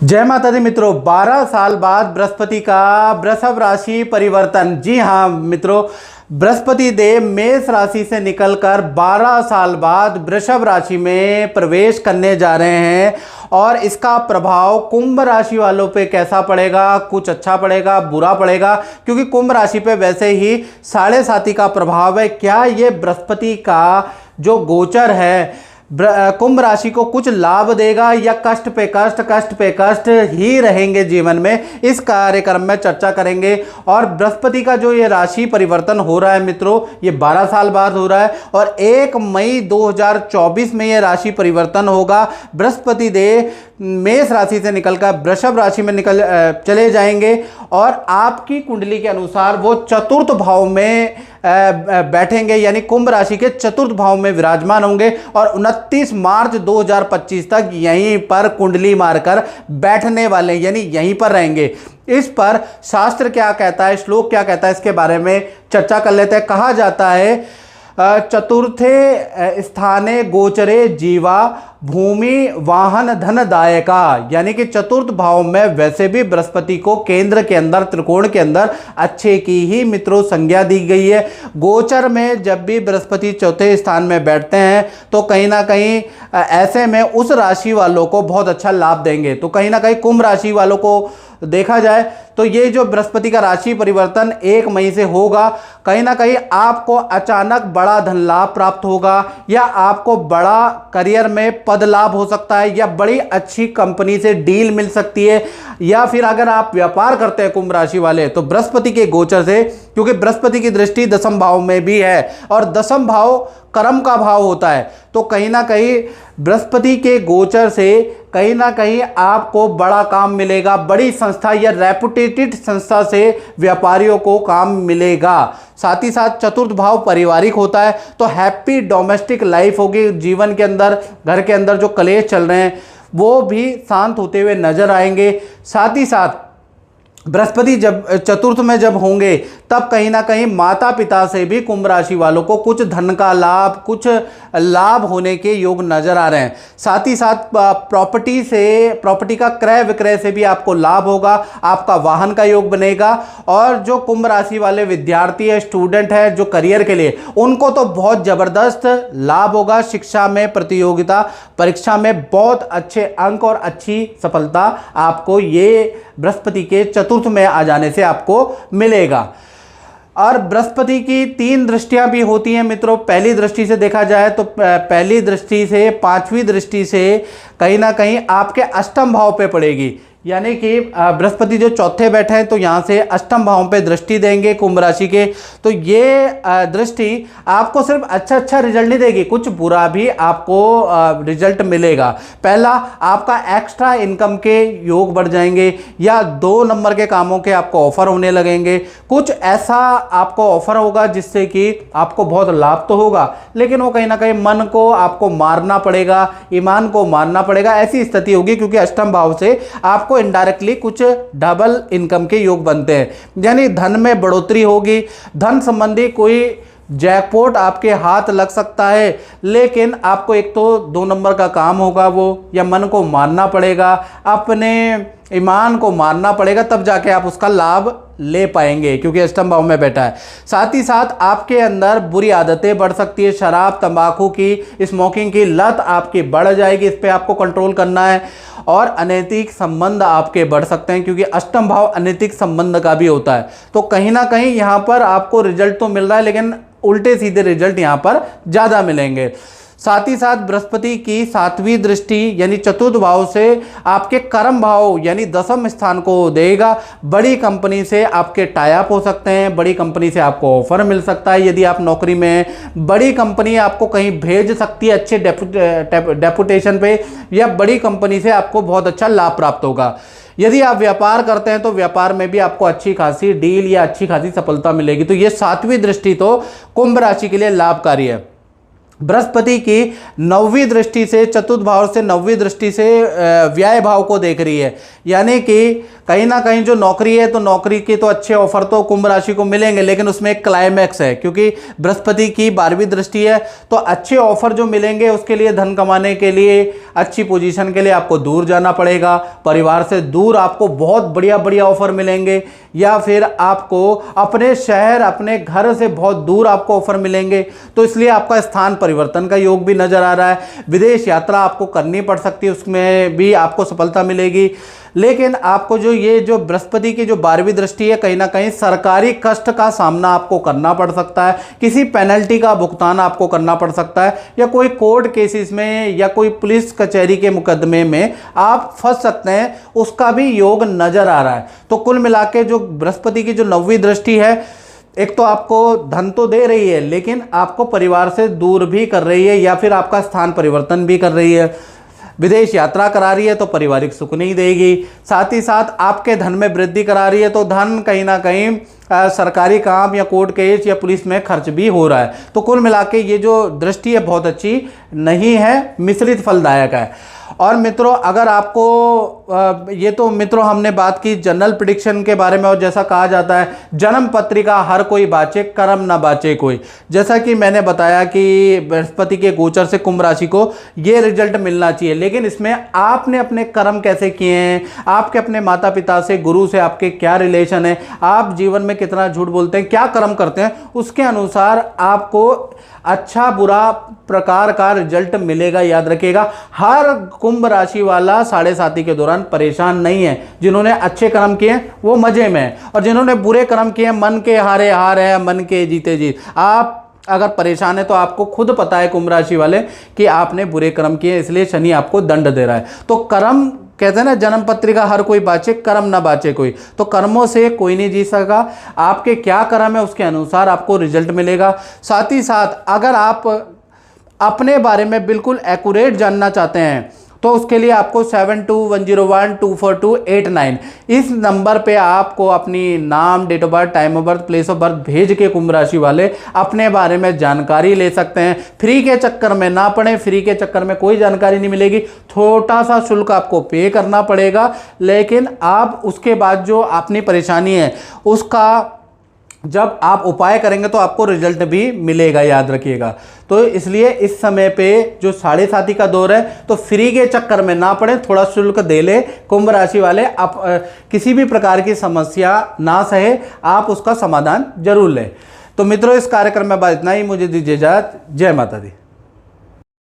जय माता दी मित्रों, 12 साल बाद बृहस्पति का वृषभ राशि परिवर्तन। जी हाँ मित्रों, बृहस्पति देव मेष राशि से निकलकर 12 साल बाद वृषभ राशि में प्रवेश करने जा रहे हैं और इसका प्रभाव कुंभ राशि वालों पे कैसा पड़ेगा, कुछ अच्छा पड़ेगा, बुरा पड़ेगा, क्योंकि कुंभ राशि पे वैसे ही 7.5 का प्रभाव है। क्या ये बृहस्पति का जो गोचर है कुंभ राशि को कुछ लाभ देगा या कष्ट पे कष्ट ही रहेंगे जीवन में, इस कार्यक्रम में चर्चा करेंगे। और बृहस्पति का जो ये राशि परिवर्तन हो रहा है मित्रों, ये 12 साल बाद हो रहा है और 1 मई 2024 में ये राशि परिवर्तन होगा। बृहस्पति देव मेष राशि से निकलकर वृषभ राशि में चले जाएंगे और आपकी कुंडली के अनुसार वो चतुर्थ भाव में बैठेंगे, यानी कुंभ राशि के चतुर्थ भाव में विराजमान होंगे और 29 मार्च 2025 तक यहीं पर कुंडली मारकर बैठने वाले, यानी यहीं पर रहेंगे। इस पर शास्त्र क्या कहता है, श्लोक क्या कहता है, इसके बारे में चर्चा कर लेते हैं। कहा जाता है चतुर्थे स्थाने गोचरे जीवा भूमि वाहन धनदायका, यानी कि चतुर्थ भाव में वैसे भी बृहस्पति को केंद्र के अंदर, त्रिकोण के अंदर अच्छे की ही मित्रों संज्ञा दी गई है। गोचर में जब भी बृहस्पति चौथे स्थान में बैठते हैं तो कहीं ना कहीं ऐसे में उस राशि वालों को बहुत अच्छा लाभ देंगे। तो कहीं ना कहीं कुंभ राशि वालों को देखा जाए तो ये जो बृहस्पति का राशि परिवर्तन 1 मई से होगा, कहीं ना कहीं आपको अचानक बड़ा धन लाभ प्राप्त होगा या आपको बड़ा करियर में पद लाभ हो सकता है या बड़ी अच्छी कंपनी से डील मिल सकती है। या फिर अगर आप व्यापार करते हैं कुंभ राशि वाले, तो बृहस्पति के गोचर से, क्योंकि बृहस्पति की दृष्टि दशम भाव में भी है और दशम भाव कर्म का भाव होता है, तो कहीं ना कहीं बृहस्पति के गोचर से कहीं ना कहीं आपको बड़ा काम मिलेगा, बड़ी संस्था या रेपुटेटेड संस्था से व्यापारियों को काम मिलेगा। साथ ही साथ चतुर्थ भाव पारिवारिक होता है, तो हैप्पी डोमेस्टिक लाइफ होगी जीवन के अंदर। घर के अंदर जो कलेश चल रहे हैं वो भी शांत होते हुए नजर आएंगे। साथ ही साथ बृहस्पति जब चतुर्थ में जब होंगे तब कहीं ना कहीं माता पिता से भी कुंभ राशि वालों को कुछ धन का लाभ, कुछ लाभ होने के योग नजर आ रहे हैं। साथ ही साथ प्रॉपर्टी का क्रय विक्रय से भी आपको लाभ होगा, आपका वाहन का योग बनेगा। और जो कुंभ राशि वाले विद्यार्थी है, स्टूडेंट है, जो करियर के लिए, उनको तो बहुत जबरदस्त लाभ होगा। शिक्षा में, प्रतियोगिता परीक्षा में बहुत अच्छे अंक और अच्छी सफलता आपको ये बृहस्पति के चतुर्थ में आ जाने से आपको मिलेगा। और बृहस्पति की 3 दृष्टियां भी होती हैं मित्रों। पहली दृष्टि से देखा जाए तो पहली दृष्टि से 5वीं दृष्टि से कहीं ना कहीं आपके अष्टम भाव पे पड़ेगी, यानी कि बृहस्पति जो चौथे बैठे हैं तो यहाँ से अष्टम भाव पे दृष्टि देंगे कुंभ राशि के। तो ये दृष्टि आपको सिर्फ अच्छा रिजल्ट नहीं देगी, कुछ बुरा भी आपको रिजल्ट मिलेगा। पहला, आपका एक्स्ट्रा इनकम के योग बढ़ जाएंगे या 2 नंबर के कामों के आपको ऑफर होने लगेंगे। कुछ ऐसा आपको ऑफर होगा जिससे कि आपको बहुत लाभ तो होगा, लेकिन वो कहीं ना कहीं मन को आपको मारना पड़ेगा, ईमान को मारना पड़ेगा, ऐसी स्थिति होगी, क्योंकि अष्टम भाव से आपको इनडायरेक्टली कुछ डबल इनकम के योग बनते हैं, यानी धन में बढ़ोतरी होगी। धन संबंधी कोई जैकपॉट आपके हाथ लग सकता है, लेकिन आपको एक तो 2 नंबर का काम होगा वो, या मन को मारना पड़ेगा, अपने ईमान को मारना पड़ेगा, तब जाके आप उसका लाभ ले पाएंगे, क्योंकि अष्टम भाव में बैठा है। साथ ही साथ आपके अंदर बुरी आदतें बढ़ सकती है, शराब, तंबाकू की, स्मोकिंग की लत आपकी बढ़ जाएगी, इस पे आपको कंट्रोल करना है। और अनैतिक संबंध आपके बढ़ सकते हैं, क्योंकि अष्टम भाव अनैतिक संबंध का भी होता है। तो कहीं ना कहीं यहाँ पर आपको रिजल्ट तो मिल रहा है, लेकिन उल्टे सीधे रिजल्ट यहाँ पर ज़्यादा मिलेंगे। साथ ही साथ बृहस्पति की 7वीं दृष्टि यानी चतुर्थ भाव से आपके कर्म भाव यानी दशम स्थान को देगा। बड़ी कंपनी से आपके टाई अप हो सकते हैं, बड़ी कंपनी से आपको ऑफर मिल सकता है। यदि आप नौकरी में हैं, बड़ी कंपनी आपको कहीं भेज सकती है अच्छे डेपुटेशन पे, या बड़ी कंपनी से आपको बहुत अच्छा लाभ प्राप्त होगा। यदि आप व्यापार करते हैं तो व्यापार में भी आपको अच्छी खासी डील या अच्छी खासी सफलता मिलेगी। तो ये 7वीं दृष्टि तो कुंभ राशि के लिए लाभकारी है। बृहस्पति की नौवीं दृष्टि से, चतुर्थ भाव से नौवीं दृष्टि से व्यय भाव को देख रही है। यानी कि कहीं ना कहीं जो नौकरी है, तो नौकरी के तो अच्छे ऑफर तो कुंभ राशि को मिलेंगे, लेकिन उसमें एक क्लाइमैक्स है, क्योंकि बृहस्पति की 12वीं दृष्टि है। तो अच्छे ऑफर जो मिलेंगे, उसके लिए धन कमाने के लिए, अच्छी पोजीशन के लिए आपको दूर जाना पड़ेगा। परिवार से दूर आपको बहुत बढ़िया बढ़िया ऑफर मिलेंगे, या फिर आपको अपने शहर, अपने घर से बहुत दूर आपको ऑफर मिलेंगे। तो इसलिए आपका स्थान परिवर्तन का योग भी नजर आ रहा है। विदेश यात्रा आपको करनी पड़ सकती है, उसमें भी आपको सफलता मिलेगी। लेकिन आपको जो बृहस्पति की जो 12वीं दृष्टि है, कहीं ना कहीं सरकारी कष्ट का सामना आपको करना पड़ सकता है, किसी पेनल्टी का भुगतान आपको करना पड़ सकता है, या कोई कोर्ट केसेस में या कोई पुलिस कचहरी के मुकदमे में आप फंस सकते हैं, उसका भी योग नजर आ रहा है। तो कुल मिला के जो बृहस्पति की जो 9वीं दृष्टि है, एक तो आपको धन तो दे रही है, लेकिन आपको परिवार से दूर भी कर रही है, या फिर आपका स्थान परिवर्तन भी कर रही है। विदेश यात्रा करा रही है तो पारिवारिक सुख नहीं देगी। साथ ही साथ आपके धन में वृद्धि करा रही है, तो धन कहीं ना कहीं सरकारी काम या कोर्ट केस या पुलिस में खर्च भी हो रहा है। तो कुल मिला के ये जो दृष्टि है बहुत अच्छी नहीं है, मिश्रित फलदायक है। और मित्रों, अगर आपको ये तो मित्रों हमने बात की जनरल प्रेडिक्शन के बारे में, और जैसा कहा जाता है जन्म पत्रिका हर कोई बाचे, कर्म ना बाचे कोई। जैसा कि मैंने बताया कि बृहस्पति के गोचर से कुंभ राशि को ये रिजल्ट मिलना चाहिए, लेकिन इसमें आपने अपने कर्म कैसे किए हैं, आपके अपने माता पिता से, गुरु से आपके क्या रिलेशन है, आप जीवन में कितना झूठ बोलते हैं, क्या कर्म करते हैं, उसके अनुसार आपको अच्छा बुरा प्रकार का रिजल्ट मिलेगा। याद रखिएगा, हर कुंभ राशि वाला 7.5 के दौरान परेशान नहीं है। जिन्होंने अच्छे कर्म किए वो मजे में है, और जिन्होंने बुरे कर्म किए मन के हारे हार है, मन के जीते जीत। आप अगर परेशान है तो आपको खुद पता है कुंभ राशि वाले कि आपने बुरे कर्म किए, इसलिए शनि आपको दंड दे रहा है। तो कर्म कहते हैं ना, जन्म पत्रिका हर कोई बाचे, कर्म ना बाचे कोई। तो कर्मों से कोई नहीं जी सका, आपके क्या कर्म है उसके अनुसार आपको रिजल्ट मिलेगा। साथ ही साथ अगर आप अपने बारे में बिल्कुल एक्यूरेट जानना चाहते हैं, तो उसके लिए आपको 7210124289 इस नंबर पे आपको अपनी नाम, date of birth, time of birth, place of birth भेज के कुंभ राशि वाले अपने बारे में जानकारी ले सकते हैं। फ्री के चक्कर में ना पड़े, फ्री के चक्कर में कोई जानकारी नहीं मिलेगी, छोटा सा शुल्क आपको पे करना पड़ेगा, लेकिन आप उसके बाद जो अपनी परेशानी है उसका जब आप उपाय करेंगे तो आपको रिजल्ट भी मिलेगा, याद रखिएगा। तो इसलिए इस समय पे जो 7.5 का दौर है, तो फ्री के चक्कर में ना पड़े, थोड़ा शुल्क दे ले कुंभ राशि वाले। आप किसी भी प्रकार की समस्या ना सहे, आप उसका समाधान जरूर लें। तो मित्रों, इस कार्यक्रम में बात इतना ही, मुझे दीजिए इजाजत। जय माता दी।